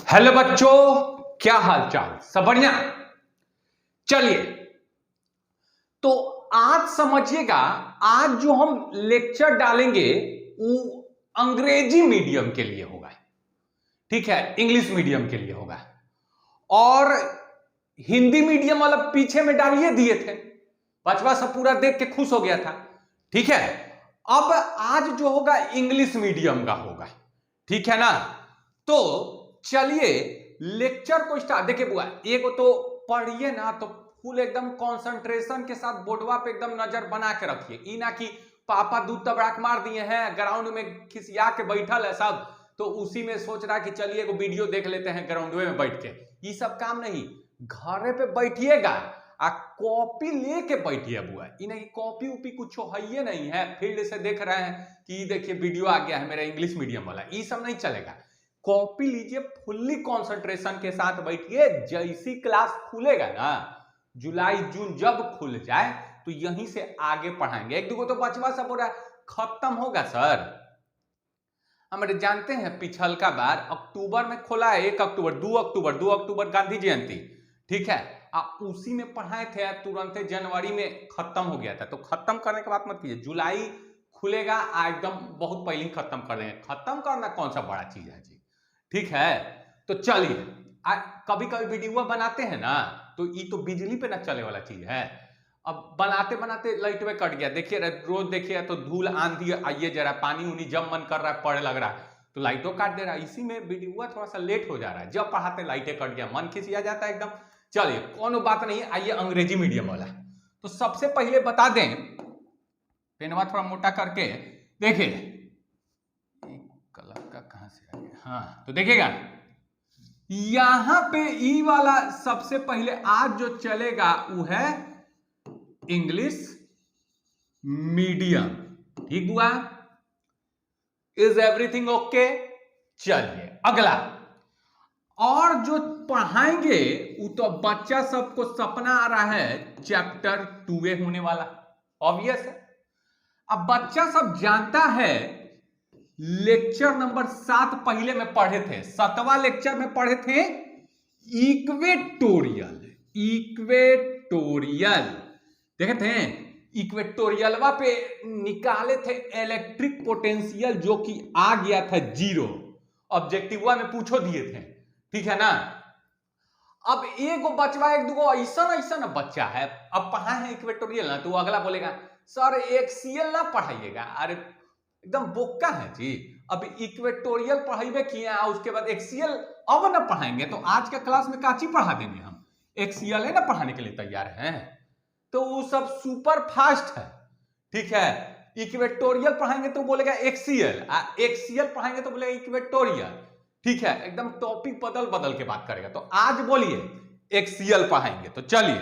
Hello बच्चों, क्या हाल चाल? सब बढ़िया? चलिए, तो आज समझिएगा, आज जो हम लेक्चर डालेंगे वो अंग्रेजी मीडियम के लिए होगा। ठीक है, इंग्लिश मीडियम के लिए होगा। और हिंदी मीडियम वाला पीछे में डालिए दिए थे, बचवा सब पूरा देख के खुश हो गया था। ठीक है, अब आज जो होगा इंग्लिश मीडियम का होगा। ठीक है ना? तो चलिए लेक्चर को स्टार्ट। देखिए बुआ, एक तो पढ़िए ना तो फुल एकदम कंसंट्रेशन के साथ बोर्डवा पे एकदम नजर बना के रखिए। ई ना कि पापा दूध तबड़ाक मार दिए हैं, ग्राउंड में खिसिया के बैठल है सब, तो उसी में सोच रहा कि चलिए एगो वीडियो देख लेते हैं ग्राउंड में बैठ के। ये सब काम नहीं, घरे पे बैठिएगा आ कॉपी लेके बैठिए बुआ। इन्हें कॉपी उपी कुछ है नहीं है, फील्ड से देख रहे हैं कि देखिए वीडियो आ गया है मेरा इंग्लिश मीडियम वाला, ये सब नहीं चलेगा। कॉपी लीजिए, फुल्ली कंसंट्रेशन के साथ बैठिए। जैसी क्लास खुलेगा ना, जुलाई जून जब खुल जाए तो यहीं से आगे पढ़ाएंगे। एक दो तो बचवा सब हो रहा खत्म होगा सर। हमारे जानते हैं पिछल का बार अक्टूबर में खोला है, 1 अक्टूबर 2 अक्टूबर गांधी जयंती। ठीक है, उसी में पढ़ाए थे, तुरंत जनवरी में खत्म हो गया था। तो खत्म करने के बाद मत कीजिए, जुलाई खुलेगा एकदम बहुत पहले ही खत्म कर देंगे। खत्म करना कौन सा बड़ा चीज है जी। ठीक है, तो चलिए कभी कभी वीडियो बनाते हैं ना, तो ये तो बिजली पे ना चले वाला चीज है। अब बनाते बनाते लाइट में कट गया, देखिए रोज देखिए तो धूल आंधी आइए जरा, पानी उनी जब मन कर रहा है पड़े लग रहा है तो लाइटों काट दे रहा है। इसी में वीडियो थोड़ा सा लेट हो जा रहा है, जब पढ़ाते लाइटें कट गया मन खिसिया जाता है एकदम। चलिए कोनो बात नहीं, आइए अंग्रेजी मीडियम वाला। तो सबसे पहले बता दें, पेनवा थोड़ा मोटा करके देखिए, कलर का कहां से आ गया। हाँ, तो देखिएगा यहां पे ई वाला सबसे पहले आज जो चलेगा वो है इंग्लिश मीडियम। ठीक हुआ? Is everything okay? चलिए अगला, और जो पढ़ाएंगे वो तो बच्चा सबको सपना आ रहा है चैप्टर 2 होने वाला, ऑब्वियस है। अब बच्चा सब जानता है लेक्चर नंबर 7 पहले में पढ़े थे, 7वां लेक्चर में पढ़े थे इक्वेटोरियल। इक्वेटोरियल देखे थे, इक्वेटोरियलवा पे निकाले थे इलेक्ट्रिक पोटेंशियल जो कि आ गया था 0, ऑब्जेक्टिवा में पूछो दिए थे। ठीक है ना? अब एक बचवा एक दो ऐसा ऐसा बच्चा है, अब पढ़ाए हैं इक्वेटोरियल ना, तो अगला बोलेगा सर एक्सियल ना पढ़ाइएगा। अरे एकदम बोक्का है जी, अब इक्वेटोरियल पढ़ाइबे किए, उसके बाद एक्सियल अब ना पढ़ाएंगे। तो आज के क्लास में काची पढ़ा देंगे हम, एक्सियल है ना पढ़ाने के लिए तैयार हैं, तो वो सब सुपर फास्ट है। ठीक है, इक्वेटोरियल पढ़ाएंगे तो बोलेगा एक्सियल, एक्सियल पढ़ाएंगे तो बोलेगा इक्वेटोरियल। ठीक है, एकदम टॉपिक बदल बदल के बात करेगा। तो आज बोलिए एक्सियल पढ़ाएंगे। तो चलिए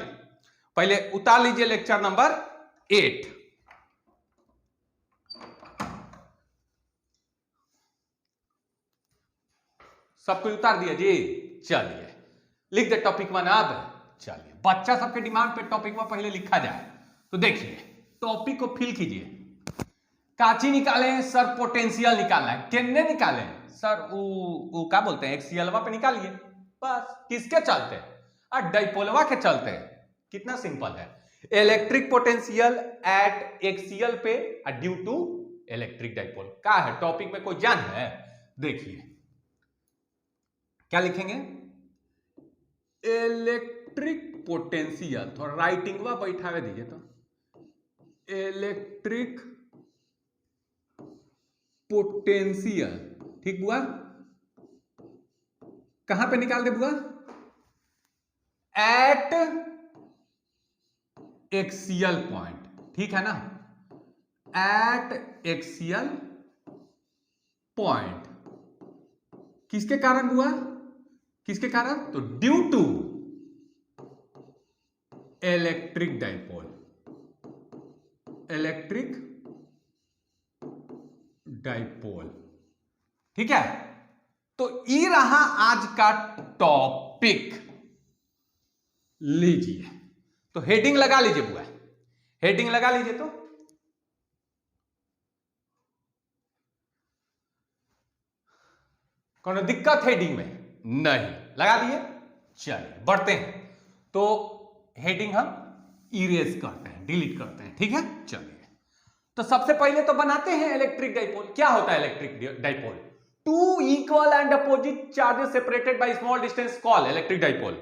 पहले उतार लीजिए लेक्चर नंबर 8। सब कुछ उतार दिया जी। चलिए लिख दे टॉपिक 1 अब। चलिए बच्चा सबके डिमांड पे टॉपिक 1 पहले लिखा जाए। तो देखिए टॉपिक को फिल कीजिए। काची निकाले सर? पोटेंशियल निकालना है। किन्ने निकाले सर? वो क्या बोलते हैं, एक्सियलवा पे निकालिए बस। किसके चलते? डाइपोलवा के चलते। कितना सिंपल है, इलेक्ट्रिक पोटेंशियल एट एक्सियल पे ड्यू टू इलेक्ट्रिक डाइपोल। क्या है टॉपिक में, कोई जान है? देखिए क्या लिखेंगे, इलेक्ट्रिक पोटेंशियल। थोड़ा राइटिंगवा बैठावे दीजिए तो, इलेक्ट्रिक पोटेंशियल। ठीक बुआ? कहां पे निकाल दे बुआ? At axial point. ठीक है ना? At axial point. किसके कारण बुआ? किसके कारण? तो due to electric dipole. Electric dipole. ठीक है, तो ये रहा आज का टॉपिक। लीजिए तो हेडिंग लगा लीजिए बुआ, हेडिंग लगा लीजिए। तो कौन दिक्कत हेडिंग में? नहीं लगा दिए। चलिए बढ़ते हैं, तो हेडिंग हम इरेज करते हैं, डिलीट करते हैं, ठीक है। चलिए तो सबसे पहले तो बनाते हैं इलेक्ट्रिक डाइपोल। क्या होता है electric dipole? Two equal and opposite charges separated by small distance call electric dipole.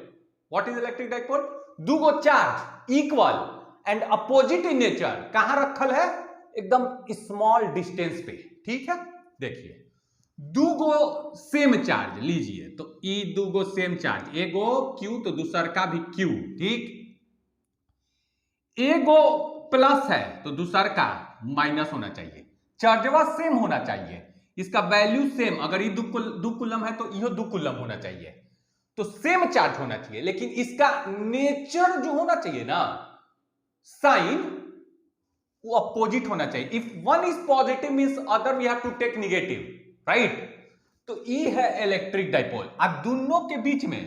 What is electric dipole? दो charge equal and opposite in nature, कहां रखल है? एकदम स्मॉल डिस्टेंस पे, ठीक है। देखिए दूगो सेम चार्ज लीजिए, तो ई दूगो सेम चार्ज, एगो क्यू तो दूसर का भी क्यू, ठीक। एगो प्लस है तो दूसर का माइनस होना चाहिए, चार्जवा सेम होना चाहिए, इसका वैल्यू सेम। अगर ये दो कूलम है तो यह 2 कूलम होना चाहिए, तो सेम चार्ज होना चाहिए। लेकिन इसका नेचर जो होना चाहिए ना, साइन, वो अपोजिट होना चाहिए। If one is positive means other we have to take negative, right. तो ये है इलेक्ट्रिक डाइपोल। अब दोनों के बीच में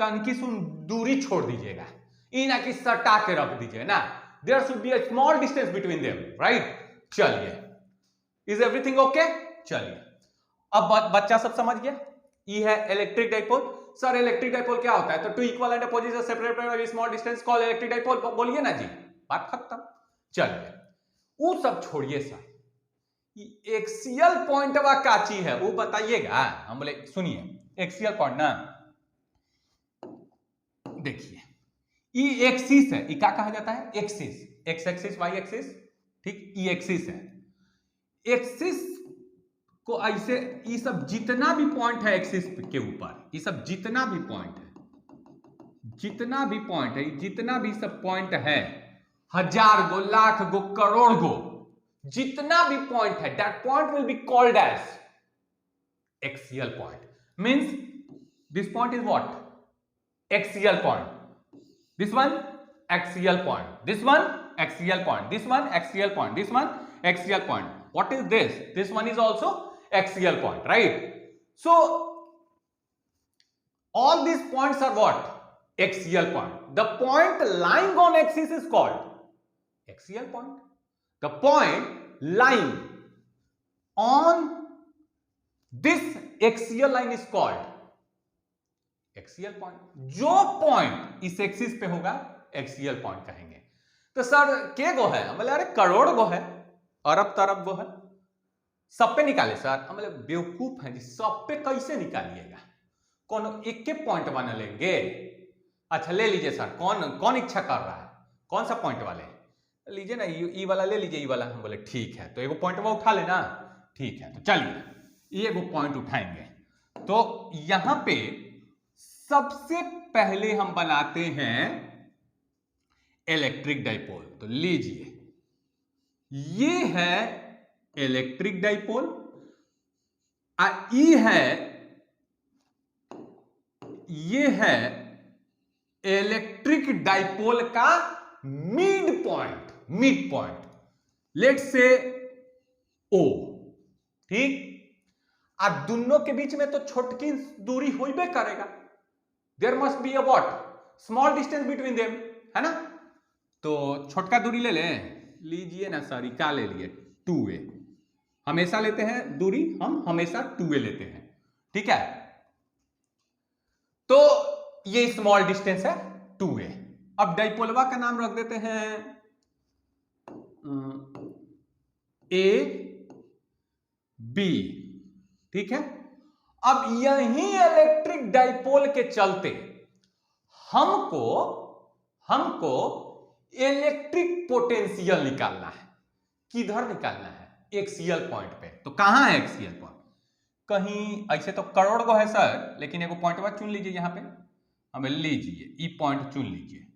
तनकी सुन दूरी छोड़ दीजिएगा, ये ना कि सटा के रख दीजिए ना, there should be a small distance between them, right. चलिए, इज एवरीथिंग ओके? चलिए अब बच्चा सब समझ गया, ये है electric dipole. Sir electric dipole क्या होता है? तो two equal and opposite separated by small distance called electric dipole. बोलिए ना जी, बात खत्म। चलिए वो सब छोड़िए सर, एक्सियल पॉइंट वा काची है वो बताइएगा। हम बोले सुनिए एक्सियल पॉइंट ना, देखिए ये एक्सिस है, ये क्या कहा जाता है? Axis, X axis Y axis, ठीक। ये एक्सिस है, एक्सिस को ऐसे, ये सब जितना भी पॉइंट है एक्सिस के ऊपर, ये सब जितना भी पॉइंट है, जितना भी पॉइंट है, जितना भी सब पॉइंट है, 1000 गो, लाख गो, करोड़ गो, जितना भी पॉइंट है, that point will be called as axial point. Means this point is what? Axial point. This one axial point, this one axial point, this one axial point, this one axial point. What is this? This one is also axial point, right? So all these points are what? Axial point. The point lying on axis is called axial point. The point lying on this axial line is called axial point. जो point इस axis पे होगा axial point कहेंगे। तो sir के गो है? बोले अरे करोड़ गो है, अरब तरब गो है, सब पे निकाले सर। हम बोले बेवकूफ है जी, सब पे कैसे निकालिएगा? कौन एक के पॉइंट बना लेंगे? अच्छा ले लीजिए सर, कौन इच्छा कर रहा है, कौन सा पॉइंट वाले लीजिए ना, ई वाला ले लीजिए, ई वाला। हम बोले ठीक है, तो एगो पॉइंट वो उठा लेना, ठीक है। तो चलिए एगो पॉइंट उठाएंगे, तो यहां पे सबसे पहले हम बनाते हैं इलेक्ट्रिक डाइपोल। तो लीजिए ये है इलेक्ट्रिक डाइपोल, ये है इलेक्ट्रिक डाइपोल का मिड पॉइंट, लेट्स से ओ, ठीक। अब दोनों के बीच में तो छोटकी दूरी होइबे करेगा, there must be a what? Small distance between them, है ना। तो छोटका दूरी ले लीजिए ना सर, क्या ले लिए? 2a, हमेशा लेते हैं दूरी, हम हमेशा 2a लेते हैं, ठीक है। तो ये स्मॉल डिस्टेंस है 2a। अब डाइपोलवा का नाम रख देते हैं a b, ठीक है। अब यही इलेक्ट्रिक डाइपोल के चलते हमको इलेक्ट्रिक पोटेंशियल निकालना है। किधर निकालना है? एक्सियल पॉइंट पे। तो कहां है एक्सियल पॉइंट? कहीं ऐसे तो करोड़ गो है सर, लेकिन एगो पॉइंट चुन लीजिए यहां पे, हमें लीजिए ई पॉइंट चुन लीजिए।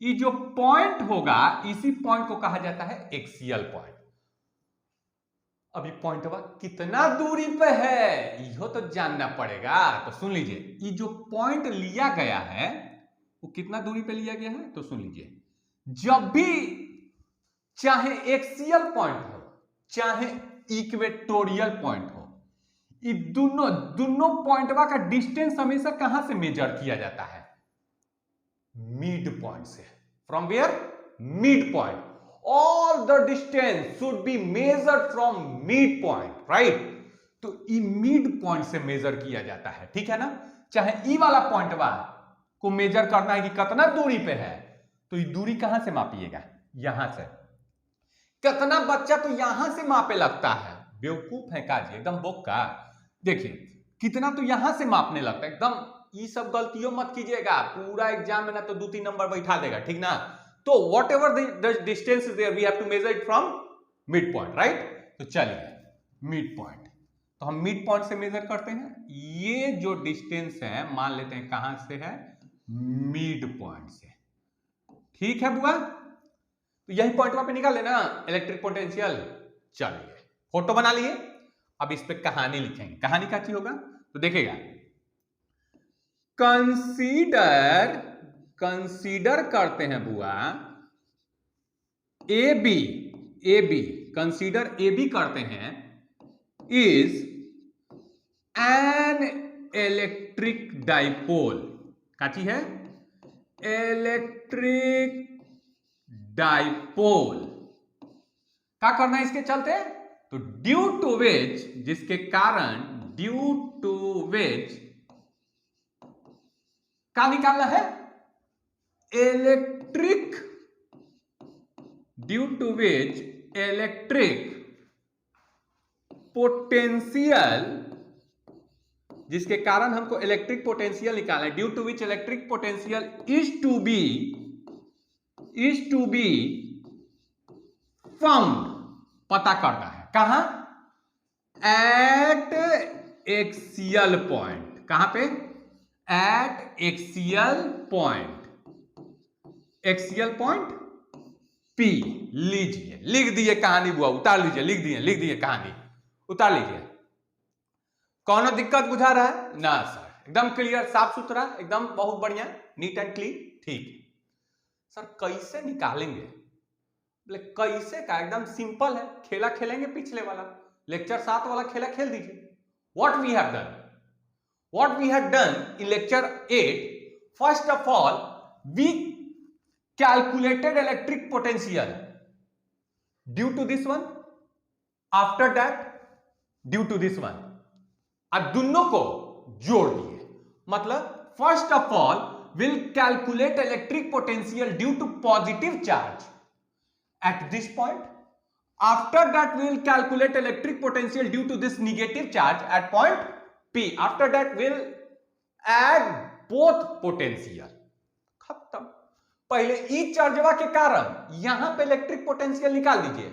ये जो पॉइंट होगा इसी पॉइंट को कहा जाता है एक्सियल पॉइंट। अभी पॉइंट कितना दूरी पे है यह तो जानना पड़ेगा। तो सुन लीजिए, ये जो पॉइंट लिया गया है वो कितना दूरी पे लिया गया है? तो सुन लीजिए, जब भी चाहे एक्सियल पॉइंट हो चाहे इक्वेटोरियल पॉइंट हो, ये दोनों पॉइंटवा का डिस्टेंस हमेशा कहां से मेजर किया जाता है? मिड पॉइंट से। From where? Mid point. All the distance should be measured from mid point, right? तो ये मिड पॉइंट से मेजर किया जाता है, ठीक है ना। चाहे ई वाला पॉइंट को मेजर करना है कि कितना दूरी पे है, तो ये दूरी कहां से मापिएगा? यहां से। कितना बच्चा तो यहां से मापे लगता है, बेवकूफ है काजी, एकदम बोका। देखिए कितना तो यहां से मापने लगता है, एकदम ये सब गलतियों मत कीजिएगा, पूरा एग्जाम में ना तो 2-3 नंबर बैठा देगा, ठीक ना। तो whatever the distance is there we have to measure it from mid point, right. तो चलिए मिड पॉइंट, तो हम मिड पॉइंट से मेजर करते हैं। ये जो डिस्टेंस है मान लेते हैं कहां से है, मिड पॉइंट से, ठीक है बुआ। तो यही पॉइंट वहां पे निकाल लेना इलेक्ट्रिक पोटेंशियल। चलिए फोटो बना लिए, अब इस पे कहानी लिखेंगे। कहानी क्या चीज होगा तो देखिएगा, कंसीडर करते हैं बुआ A B consider A B करते हैं इज एन इलेक्ट्रिक डाइपोल। क्या चीज है? Electric dipole. क्या करना है इसके चलते? तो ड्यू टू विच, जिसके कारण, ड्यू टू विच क्या निकालना है? Electric, due to which electric potential, जिसके कारण हमको इलेक्ट्रिक पोटेंशियल निकालना है, due to which electric potential is to be found, पता करना है। कहां? At axial point. कहां पे? At axial point P. लीजिए, लिख दिए कहानी बुआ, उतार लीजिए, लिख दिए कहानी, उतार लीजिए। कौन दिक्कत बुझा रहा है ना सर? एकदम क्लियर, साफ सुथरा, एकदम बहुत बढ़िया, नीट एंड क्लीन, ठीक है सर। कैसे निकालेंगे? बोले कैसे का? एकदम सिंपल है, खेला खेलेंगे, पिछले वाला लेक्चर 7 वाला खेला खेल दीजिए। What we have done in lecture 8, first of all we calculated electric potential due to this one, after that due to this one, अब दोनों को जोड़ दिए। मतलब first of all will calculate electric potential due to positive charge at this point, after that we will calculate electric potential due to this negative charge at point P, after that we'll add both potential। खत्म। पहले ई चार्जवा के कारण यहां पे electric potential निकाल दीजिए,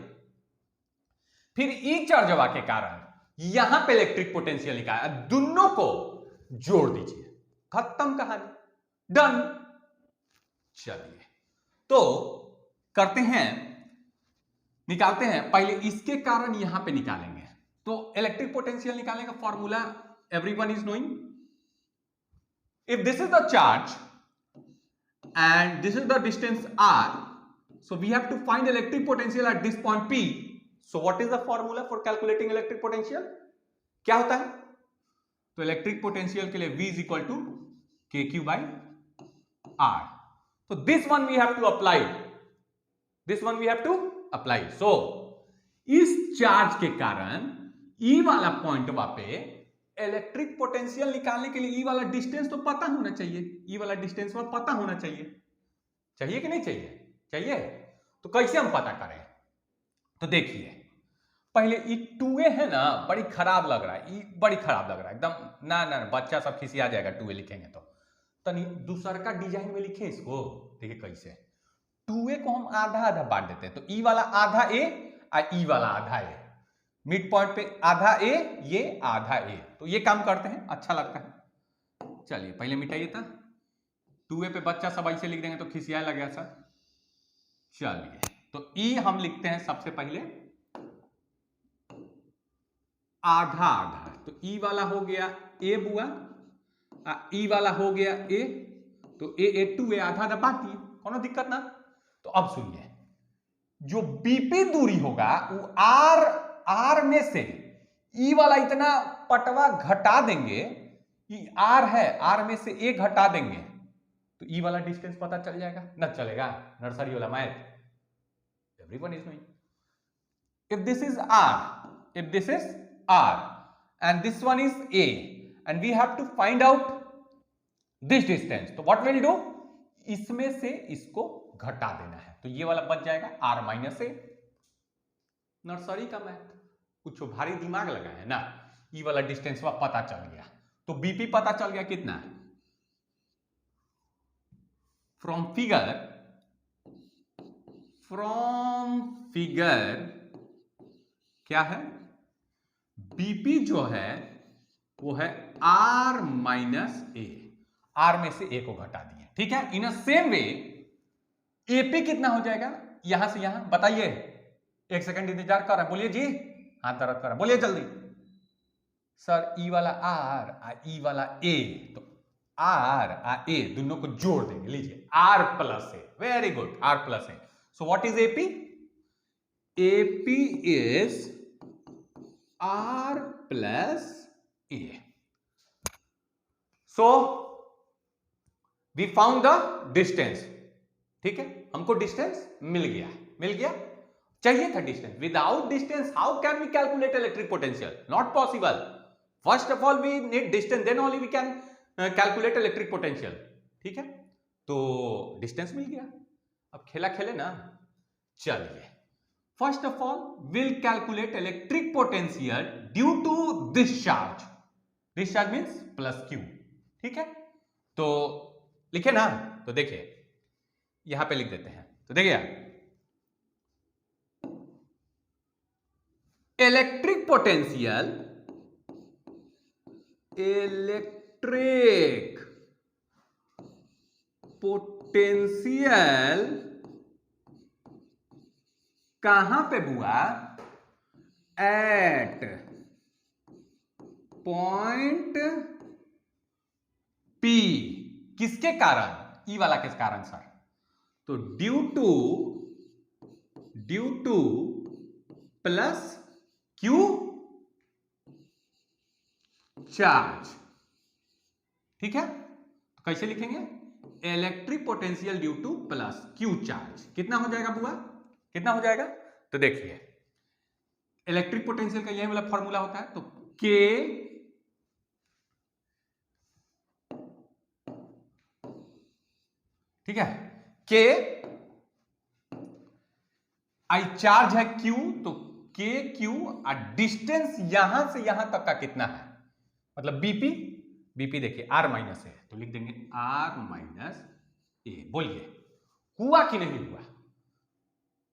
फिर ई चार्जवा के कारण यहां पे इलेक्ट्रिक पोटेंशियल निकाल, दोनों को जोड़ दीजिए, खत्म कहानी, डन। चलिए तो करते हैं, निकालते हैं। पहले इसके कारण यहां पे निकालेंगे। तो इलेक्ट्रिक पोटेंशियल निकालने का formula everyone is knowing. If this is the charge and this is the distance r, so we have to find electric potential at this point P. So what is the formula for calculating electric potential? क्या होता है? तो electric potential के लिए V is equal to KQ by R. So this one we have to apply. So इस charge के कारण E वाला पॉइंट पे इलेक्ट्रिक पोटेंशियल निकालने के लिए E वाला डिस्टेंस तो पता होना चाहिए, E वाला डिस्टेंस में पता होना चाहिए कि नहीं चाहिए? तो कैसे हम पता करें? तो देखिए पहले ई 2a है ना, बड़ी खराब लग रहा है, एकदम ना बच्चा सब खिसिया जाएगा 2a लिखेंगे तो तनी दूसर का डिजाइन में लिखे इसको। देखिए कैसे 2a को हम आधा बांट देते हैं, तो ई वाला आधा a और ई वाला आधा a, मिड पॉइंट पे आधा a, ये आधा a, तो ये काम करते हैं, अच्छा लगता है। चलिए पहले मिटाइए था, 2a पे बच्चा सब ऐसे लिख देंगे तो खिसियाए लगेगा सर। चलिए तो ई हम लिखते हैं सबसे पहले आधा, तो ई वाला हो गया a बुआ, ई वाला हो गया a, तो a 2a आधा बांट दिए, कोनो दिक्कत ना। तो अब सुनिए, जो बीपी दूरी होगा वो आर में से ई वाला इतना पटवा घटा देंगे, ये आर है, आर में से ए घटा देंगे तो ई वाला डिस्टेंस पता चल जाएगा ना, चलेगा? नर्सरी वाला math, everyone is knowing. If this is R and this one is a and we have to find out this distance, तो व्हाट विल डू, इसमें से इसको घटा देना है, तो ये वाला बच जाएगा r माइनस ए। नर्सरी का मैथ, कुछ भारी दिमाग लगा है ना, ये वाला डिस्टेंस पता चल गया, तो बीपी पता चल गया कितना है। फ्रॉम फिगर क्या है, बीपी जो है वो है r माइनस ए, r में से a को घटा दिए, ठीक है। इन सेम वे एपी कितना हो जाएगा, यहां से यहां बताइए, एक सेकंड इंतजार कर रहे हैं, बोलिए जी, हाथ दर्द कर रहा है, बोलिए जल्दी। सर ई वाला r ई वाला a, तो r a दोनों को जोड़ देंगे, लीजिए r plus A, very good, r plus A. So what is AP, AP is r plus A. So we found the distance, ठीक है, हमको डिस्टेंस मिल गया, चाहिए था distance. Without distance how can we calculate electric potential, not possible. First of all we need distance, then only we can calculate electric potential, ठीक है। तो डिस्टेंस मिल गया, अब खेला खेले ना, चलिए first of all will calculate electric potential due to this charge, this charge means plus Q, ठीक है। तो लिखे ना, तो देखिए यहां पे लिख देते हैं, तो देखिए इलेक्ट्रिक पोटेंशियल, इलेक्ट्रिक पोटेंशियल कहां पे बुआ, एट पॉइंट पी, किसके कारण, ई वाला किस कारण सर, तो due two plus Q charge, ठीक है। तो कैसे लिखेंगे, electric potential due two plus Q charge, कितना हो जाएगा बुआ, कितना हो जाएगा, तो देखिए इलेक्ट्रिक पोटेंशियल का यही वाला फॉर्मूला होता है, तो के ठीक है, के आई चार्ज है क्यू, तो के क्यू, और डिस्टेंस यहां से यहां तक का कितना है, मतलब बीपी, बीपी देखिए r माइनस है, तो लिख देंगे r माइनस ए। बोलिए हुआ कि नहीं हुआ,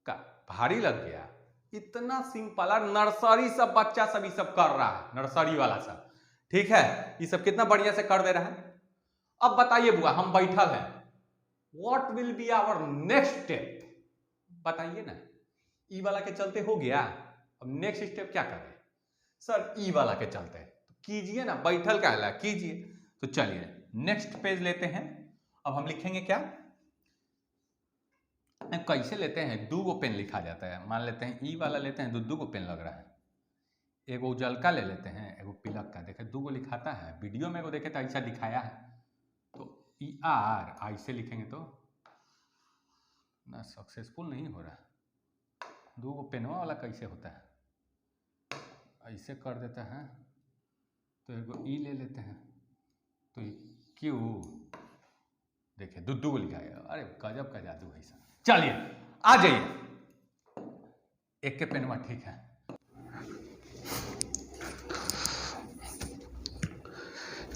का भारी लग गया, इतना सिंपल, और नर्सरी सब बच्चा सब ये सब कर रहा है, नर्सरी वाला सब, ठीक है, ये सब कितना बढ़िया से कर दे रहा है। अब बताइए बुआ, हम बैठल हैं, what will be our next step, बताइए ना, ई वाला के चलते हो गया, अब नेक्स्ट स्टेप क्या करें सर, ई वाला के चलते, तो कीजिए ना, बैठल का है कीजिए। तो चलिए नेक्स्ट पेज लेते हैं, अब हम लिखेंगे क्या, कैसे लेते हैं, दो गो पेन लिखा जाता है, मान लेते हैं ई वाला लेते हैं, दो गो पेन लग रहा है, एगो उजलका ले लेते हैं, एगो पिलक का, देखे दो गो लिखाता है, वीडियो में एगो देखे तो ऐसा दिखाया है, तो ई आर ऐसे लिखेंगे तो ना सक्सेसफुल नहीं हो रहा, दो गो पेनवा वाला कैसे होता है, ऐसे कर देता है, तो एगो ई ले लेते हैं, तो क्यू, देखिए दो लिखा है, अरे गजब का जादू है। चलिए आ जाइए, एक के पेनवा ठीक है,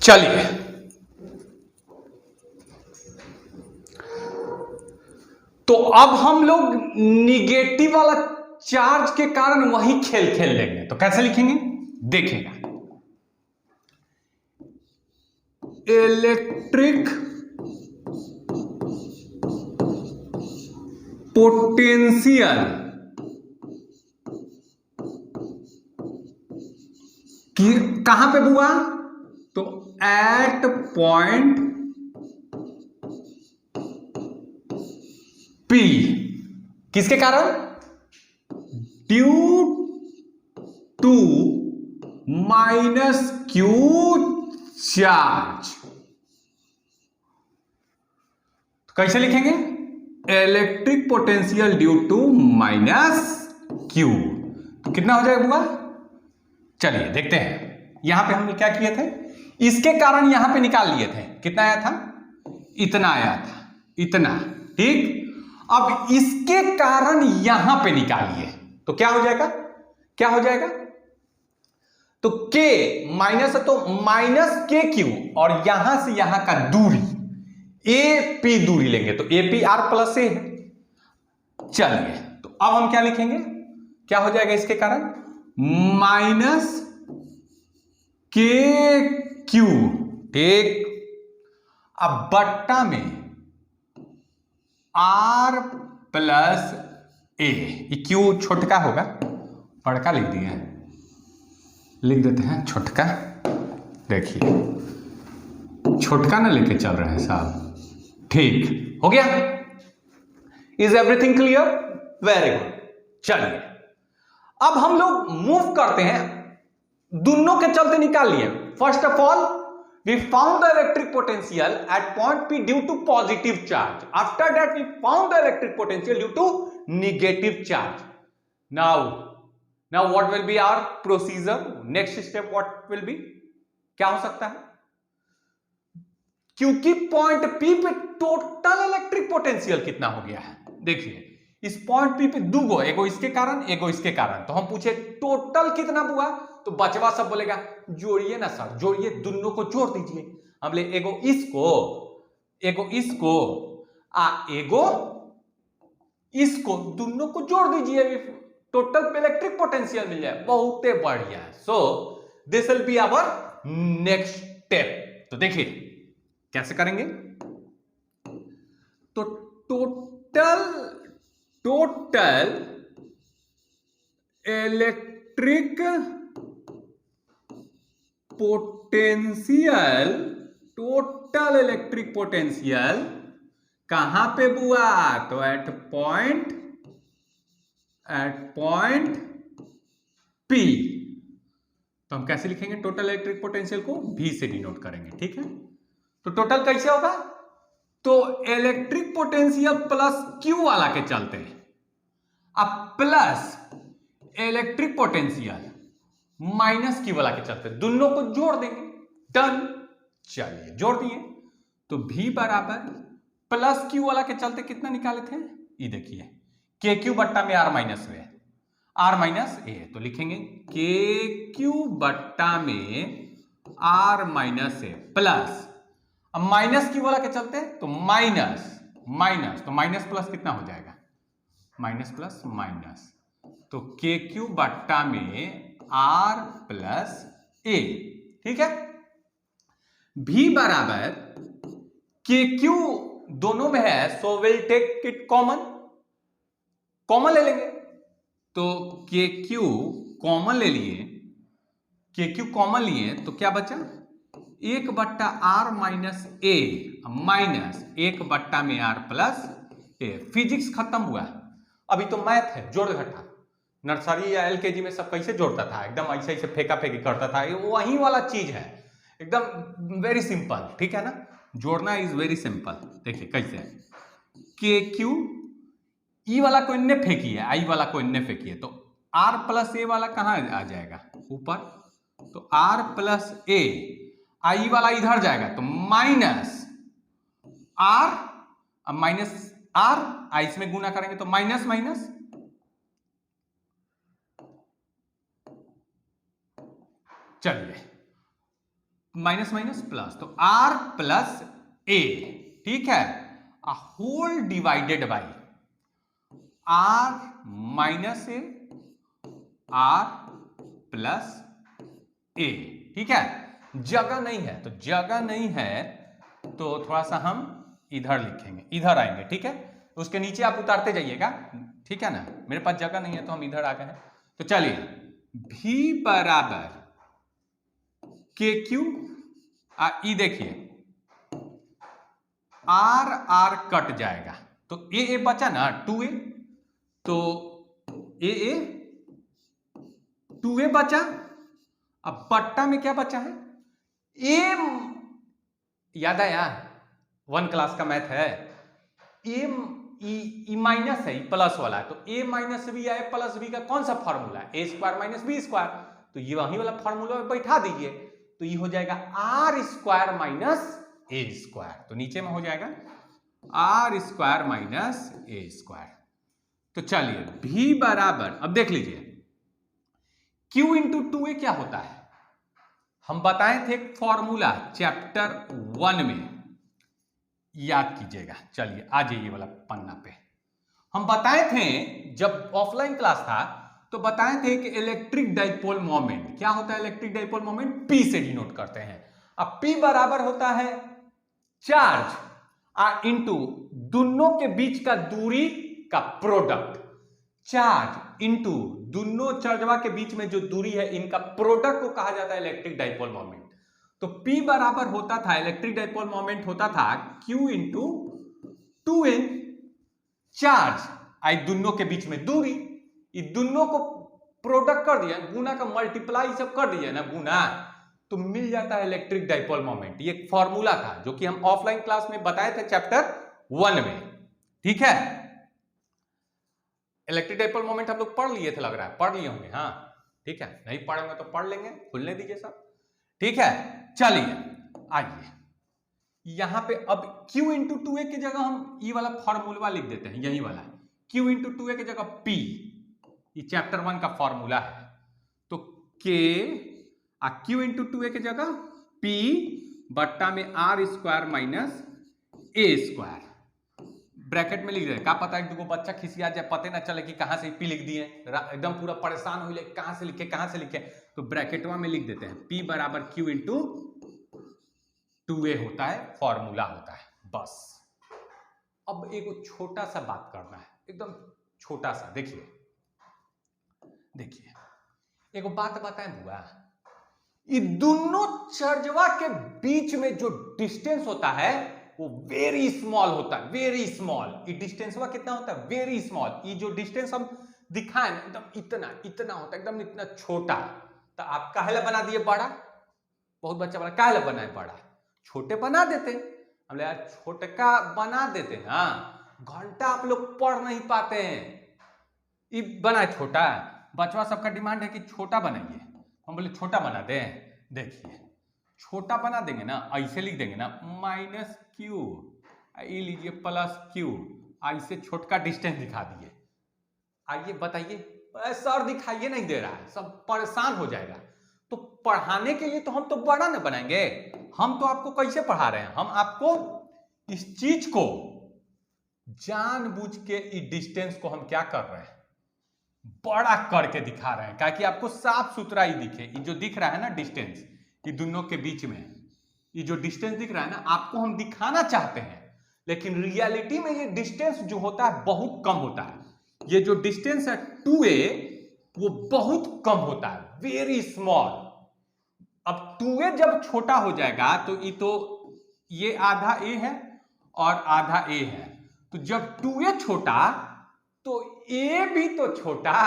चलिए तो अब हम लोग निगेटिव वाला चार्ज के कारण वही खेल लेंगे, तो कैसे लिखेंगे देखिएगा, इलेक्ट्रिक पोटेंशियल कहां पे बुआ, तो एट पॉइंट पी, किसके कारण, due to minus Q charge, तो कैसे लिखेंगे, electric potential due to minus Q, तो कितना हो जाएगा बुआ, चलिए देखते हैं, यहां पे हम क्या किए थे, इसके कारण यहां पे निकाल लिए थे, कितना आया था इतना आया था, इतना, ठीक। अब इसके कारण यहां पे निकालिए तो क्या हो जाएगा, क्या हो जाएगा, तो k माइनस है तो माइनस के क्यू, और यहां से यहां का दूरी ए पी दूरी लेंगे तो ए पी आर प्लस ए है। चलिए तो अब हम क्या लिखेंगे, क्या हो जाएगा इसके कारण, माइनस के क्यू, ठीक। अब बट्टा में आर प्लस ए, क्यू छोटका होगा, बड़का लिख दिए हैं, लिख देते हैं छोटका। देखिए छोटका ना लेके चल रहे हैं साहब, ठीक हो गया। Is everything clear, very good. चलिए अब हम लोग मूव करते हैं, दोनों के चलते निकाल लिए। First of all we found the electric potential at point P due to positive charge. After that we found the electric potential due to negative charge. Now what will be our procedure? Next step what will be? क्या हो सकता है, क्योंकि point P पे total electric potential कितना हो गया है, देखिए इस पॉइंट P पे दो, एगो इसके कारण एगो इसके कारण, तो हम पूछे टोटल कितना हुआ, तो बचवा सब बोलेगा जोड़िए ना सर, जोड़िए, दोनों को जोड़ दीजिए। हम ले एगो इसको एगो इसको दोनों को जोड़ दीजिए, टोटल इलेक्ट्रिक पोटेंशियल मिल जाए, बहुत बढ़िया। So this will be our next step. तो देखिए कैसे करेंगे, तो टोटल इलेक्ट्रिक पोटेंशियल कहां पे बुआ, तो एट पॉइंट P। तो हम कैसे लिखेंगे टोटल इलेक्ट्रिक पोटेंशियल को, V से डिनोट करेंगे, ठीक है। तो टोटल कैसे होगा, तो इलेक्ट्रिक पोटेंशियल प्लस Q वाला के चलते हैं, अब plus electric potential minus Q वाला के चलते, दोनों को जोड़ देंगे, डन। चलिए जोड़ दिए, तो V बराबर प्लस Q वाला के चलते कितना निकाले थे, ये देखिए के क्यू बट्टा में आर माइनस ए, तो लिखेंगे के क्यू बट्टा में आर माइनस ए प्लस, अब माइनस Q वाला के चलते तो माइनस, तो माइनस प्लस कितना हो जाएगा, माइनस प्लस माइनस, तो के क्यू बट्टा में आर प्लस ए, ठीक है। भी बराबर के क्यू दोनों में है, so will take it common ले लेंगे, तो के क्यू कॉमन ले लिए, तो क्या बचा, एक बट्टा आर माइनस ए माइनस एक बट्टा में आर प्लस ए। फिजिक्स खत्म हुआ, अभी तो मैथ है, जोड़ घटा। नर्सरी या एलकेजी में सब कैसे जोड़ता था, एकदम ऐसे ऐसे फेंका फेंकी करता था, वही वाला चीज है, एकदम वेरी सिंपल, ठीक है ना। जोड़ना इज वेरी सिंपल। देखिए कैसे, के क्यू ई वाला को इन्ने फेंकी है, आई वाला को इन्ने फेंकी है, तो आर प्लस ए वाला कहां आ जाएगा, ऊपर, तो आर प्लस ए, आई वाला इधर जाएगा, तो माइनस आर, अब माइनस आर, आई इसमें गुना करेंगे तो माइनस माइनस, चलिए माइनस माइनस प्लस, तो आर प्लस ए, ठीक है, whole divided by R minus A R plus A, ठीक है। जगह नहीं है तो थोड़ा सा हम इधर लिखेंगे, इधर आएंगे, ठीक है। उसके नीचे आप उतारते जाइएगा, ठीक है ना, मेरे पास जगह नहीं है तो हम इधर आ गए हैं। तो चलिए भी बराबर के क्यू, ई देखिए आर कट जाएगा, तो ए बचा ना 2a, तो ए 2a बचा, अब बट्टा में क्या बचा है, ए, याद आया 1 क्लास का मैथ है, ए माइनस है, प्लस वाला है, तो ए माइनस बी है, प्लस बी का कौन सा फॉर्मूला है, ए स्क्वायर माइनस बी स्क्वायर, तो ये वही वाला फॉर्मूला में बैठा दीजिए, तो ये हो जाएगा R square minus A square, तो नीचे में हो जाएगा R square minus A square. तो चलिए v बराबर, अब देख लीजिए q इंटू 2a क्या होता है, हम बताए थे एक फॉर्मूला चैप्टर 1 में, याद कीजिएगा। चलिए आ जाइए वाला पन्ना पे, हम बताए थे जब ऑफलाइन क्लास था तो बताए थे कि इलेक्ट्रिक डाइपोल मोमेंट क्या होता है, इलेक्ट्रिक डाइपोल मोमेंट P से डिनोट करते हैं। अब P बराबर होता है चार्ज इंटू दोनों के बीच का दूरी का प्रोडक्ट, चार्ज इंटू दोनों चार्जवा के बीच में जो दूरी है इनका प्रोडक्ट को कहा जाता है इलेक्ट्रिक डाइपोल मोमेंट। तो P बराबर होता था, इलेक्ट्रिक डाइपोल मोमेंट होता था Q into 2a, charge I दोनों के बीच में दूरी, ये दोनों को प्रोडक्ट कर दिया, गुना का मल्टीप्लाई सब कर दिया ना, गुना, तो मिल जाता है इलेक्ट्रिक डाइपोल मोमेंट। ये एक फॉर्मूला था जो कि हम ऑफलाइन क्लास में बताए थे चैप्टर 1 में, ठीक है। इलेक्ट्रिक डाइपोल मोमेंट हम लोग पढ़ लिए थे, लग रहा है पढ़ लिए होंगे, हाँ ठीक है, नहीं पढ़ेंगे तो पढ़ लेंगे, खुलने दीजिए सब, ठीक है। चलिए आइए यहां पे अब Q इंटू 2a की जगह हम ये वाला फॉर्मूला लिख देते हैं, यही वाला Q इंटू 2a की जगह P, ये चैप्टर 1 का फॉर्मूला है। तो K Q इंटू 2a की जगह P बट्टा में R square minus A square, bracket में लिख दे, क्या पता एक दो बच्चा खिसिया जाए, पते ना चले कि कहां से P लिख दिए, एकदम पूरा परेशान हो जाए कहां से लिखे, तो ब्रैकेटवा में लिख देते हैं P बराबर Q इंटू 2a होता है, फॉर्मूला होता है, बस। अब एक छोटा सा बात करना है, एकदम छोटा सा, देखिए एक बात बताएं बुआ, ये दोनों चार्जवा के बीच में जो डिस्टेंस होता है वो वेरी स्मॉल होता है, वेरी स्मॉल। ये डिस्टेंसवा कितना होता है, वेरी स्मॉल। ये जो डिस्टेंस हम दिखाएं एकदम इतना होता है, एकदम इतना छोटा। तो आप काहे ला बना दिए बड़ा, बहुत बच्चा बड़ा काहे ला बनाए बड़ा, छोटे बना देते, हम यार छोटका बना देते ना, घंटा आप लोग पढ़ नहीं पाते हैं, ये बनाए छोटा, बचवा सबका डिमांड है कि छोटा बनाइए, हम बोले छोटा बना दें। देखिए छोटा बना देंगे ना, ऐसे लिख देंगे ना माइनस क्यू, ये लीजिए प्लस क्यू, ऐसे छोटका डिस्टेंस दिखा दिए। आइए बताइए, सर दिखाइए नहीं दे रहा है, सब परेशान हो जाएगा। तो पढ़ाने के लिए तो हम तो बड़ा ना बनाएंगे, हम तो आपको कैसे पढ़ा रहे हैं, हम आपको इस चीज को जानबूझ के इस डिस्टेंस को हम क्या कर रहे हैं, बड़ा करके दिखा रहे हैं, ताकि आपको साफ सुथरा ही दिखे। ये जो दिख रहा है ना डिस्टेंस, ये दोनों के बीच में ये जो डिस्टेंस दिख रहा है ना, आपको हम दिखाना चाहते हैं, लेकिन रियलिटी में ये डिस्टेंस जो होता है बहुत कम होता है। ये जो डिस्टेंस है 2a वो बहुत कम होता है, वेरी स्मॉल। अब 2a जब छोटा हो जाएगा तो ये आधा a है और आधा a है, तो जब 2a छोटा तो a भी तो छोटा,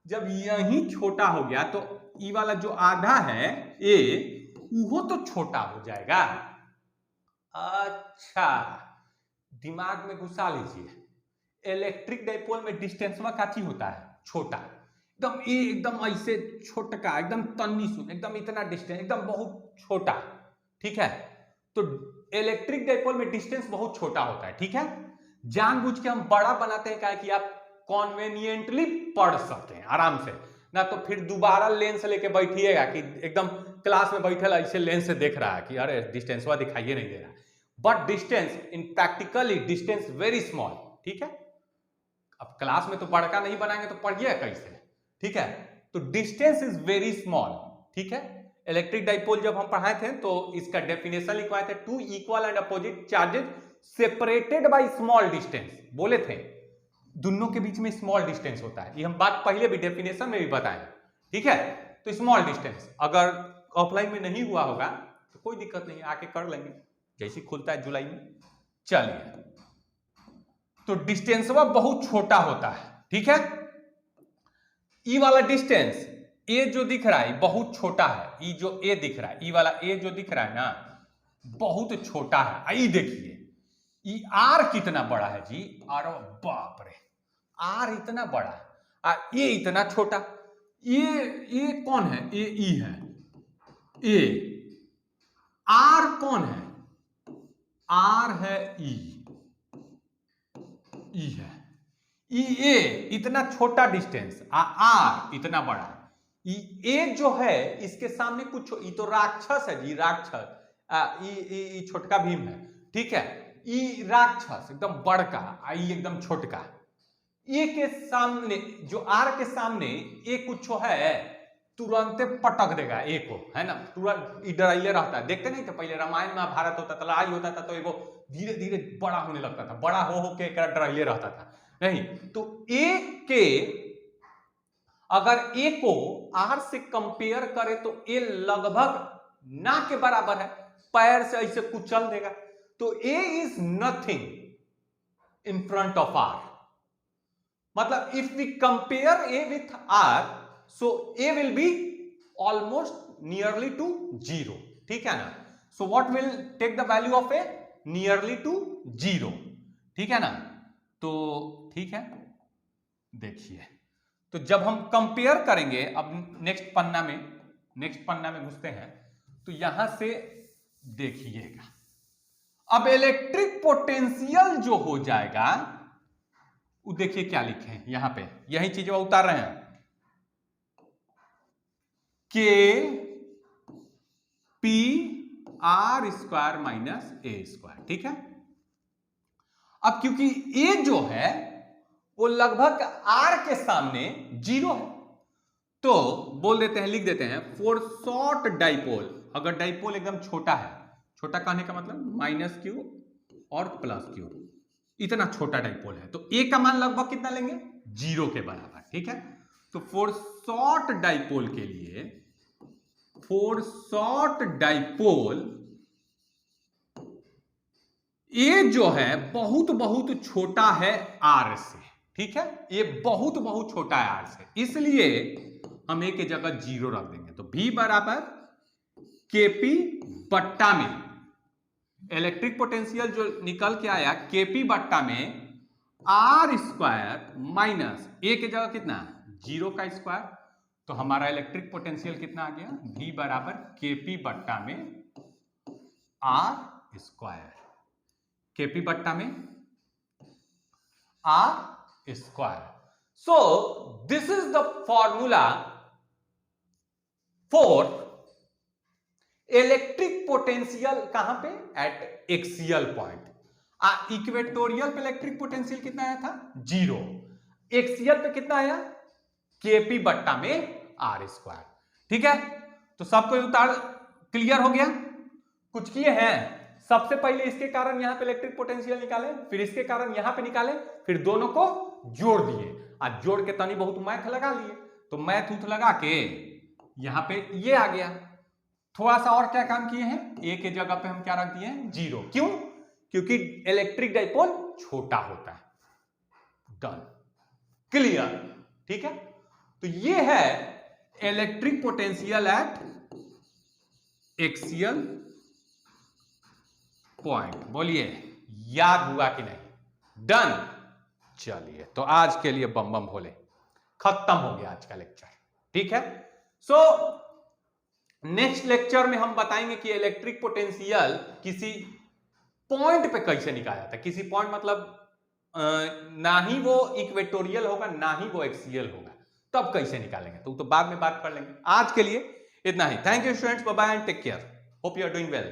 जब यही छोटा हो गया तो ये वाला जो आधा है a वो तो छोटा हो जाएगा। अच्छा दिमाग में घुसा लीजिए, इलेक्ट्रिक डाइपोल में डिस्टेंस में काची होता है, छोटा, एकदम ऐसे छोटका, एकदम तन्नी सुन, एकदम इतना डिस्टेंस, एकदम बहुत छोटा, ठीक है। तो इलेक्ट्रिक डाइपोल में डिस्टेंस बहुत छोटा होता है, ठीक है। जानबूझ के हम बड़ा बनाते हैं क्या कि आप कॉन्वेनियंटली पढ़ सकें आराम से, ना तो फिर दोबारा लेंस लेके बैठिएगा कि एकदम क्लास में बैठे ऐसे लेंस से देख रहा है कि अरे डिस्टेंस वा दिखाइए नहीं दे रहा। But distance in practically distance very small, ठीक है। अब क्लास में तो बड़का नहीं बनाएंगे तो पढ़िए कैसे, ठीक है। तो डिस्टेंस इज वेरी स्मॉल, ठीक है। इलेक्ट्रिक डाइपोल जब हम पढ़ाए थे तो इसका डेफिनेशन लिखवाए थे, two equal and opposite charges separated by small distance, बोले थे दोनों के बीच में स्मॉल डिस्टेंस होता है, ये हम बात पहले भी डेफिनेशन में भी बताए, ठीक है। तो स्मॉल डिस्टेंस अगर ऑफलाइन में नहीं हुआ होगा तो कोई दिक्कत नहीं, आके कर लेंगे जैसे खुलता है जुलाई में। चलिए तो डिस्टेंस बहुत छोटा होता है, ठीक है। ई वाला डिस्टेंस ए जो दिख रहा है बहुत छोटा है, ई जो ए दिख रहा है, ई वाला ए जो दिख रहा है ना बहुत छोटा है। आई देखिए ई आर कितना बड़ा है जी, अरे बाप रे, आर इतना बड़ा और ए इतना छोटा। ये कौन है, ए ई है, ए आर कौन है, आर है ई है ई ए इतना छोटा डिस्टेंस, आर इतना बड़ा, ए जो है इसके सामने कुछ, ये तो राक्षस है जी, राक्षस, ई छोटका भीम है, ठीक है, ई राक्षस एकदम बड़का, आई एकदम छोटका, ए के सामने जो आर के सामने ए कुछ है तुरंत पटक देगा ए को, है ना, तुरंत डराइले रहता है। देखते नहीं तो पहले रामायण महाभारत होता था, लड़ाई होता था तो एगो धीरे धीरे बड़ा होने लगता था, बड़ा हो के डराइले रहता था, नहीं तो ए के अगर ए को आर से कंपेयर करे तो ए लगभग ना के बराबर है, पैर से ऐसे कुचल देगा, तो A is nothing in front of R, मतलब if we compare A with R so A will be almost nearly to 0, ठीक है ना, so what will take the value of A nearly to 0, ठीक है ना, तो ठीक है, देखिए तो जब हम कंपेयर करेंगे, अब नेक्स्ट पन्ना में घुसते हैं, तो यहां से देखिएगा, अब इलेक्ट्रिक पोटेंशियल जो हो जाएगा वो देखिए क्या लिखे हैं यहां पे, यही चीज वो उतार रहे हैं, के P R square minus A square, ठीक है। अब क्योंकि ए जो है वो लगभग आर के सामने 0 है, तो बोल देते हैं, लिख देते हैं, फॉर शॉर्ट डाइपोल, अगर डाइपोल एकदम छोटा है, छोटा कहने का मतलब माइनस क्यू और प्लस क्यू, इतना छोटा डाइपोल है, तो ए का मान लगभग कितना लेंगे 0 के बराबर, ठीक है। तो फॉर शॉर्ट डाइपोल के लिए, फॉर शॉर्ट डाइपोल ए जो है बहुत बहुत छोटा है आर से, ठीक है, ये बहुत बहुत छोटा है आर से, इसलिए हम ए की जगह 0 रख देंगे, तो V बराबर केपी बट्टा में इलेक्ट्रिक पोटेंशियल जो निकल के आया केपी बट्टा में आर स्क्वायर माइनस ए की जगह कितना 0 का स्क्वायर, तो हमारा इलेक्ट्रिक पोटेंशियल कितना आ गया V बराबर केपी बट्टा में आर स्क्वायर, केपी बट्टा में R square. So this is the formula for electric potential, कहां पे, एट एक्सियल पॉइंट। इक्वेटोरियल पे इलेक्ट्रिक पोटेंशियल कितना आया था 0, एक्सियल पे कितना आया केपी बट्टा में आर स्क्वायर, ठीक है। तो सबको उतार क्लियर हो गया, कुछ किए हैं, सबसे पहले इसके कारण यहां पे इलेक्ट्रिक पोटेंशियल निकाले, फिर इसके कारण यहां पे निकाले, फिर दोनों को जोड़ दिए, आज जोड़ के तनी बहुत मैथ लगा लिए, तो मैथ उथ लगा के यहां पे ये आ गया। थोड़ा सा और क्या काम किए हैं, ए के जगह पे हम क्या रख दिए हैं 0, क्यों, क्योंकि इलेक्ट्रिक डाइपोल छोटा होता है, डन, क्लियर, ठीक है। तो ये है electric potential at axial point, बोलिए याद हुआ कि नहीं, डन। चलिए तो आज के लिए बम बम भोले, खत्म हो गया आज का लेक्चर, ठीक है। सो नेक्स्ट लेक्चर में हम बताएंगे कि इलेक्ट्रिक पोटेंशियल किसी पॉइंट पे कैसे निकाला जाता है, किसी पॉइंट मतलब ना ही वो इक्वेटोरियल होगा ना ही वो एक्सियल होगा, तब कैसे निकालेंगे तो बाद में बात कर लेंगे। आज के लिए इतना ही, thank you students, bye bye and take care, hope you are doing well.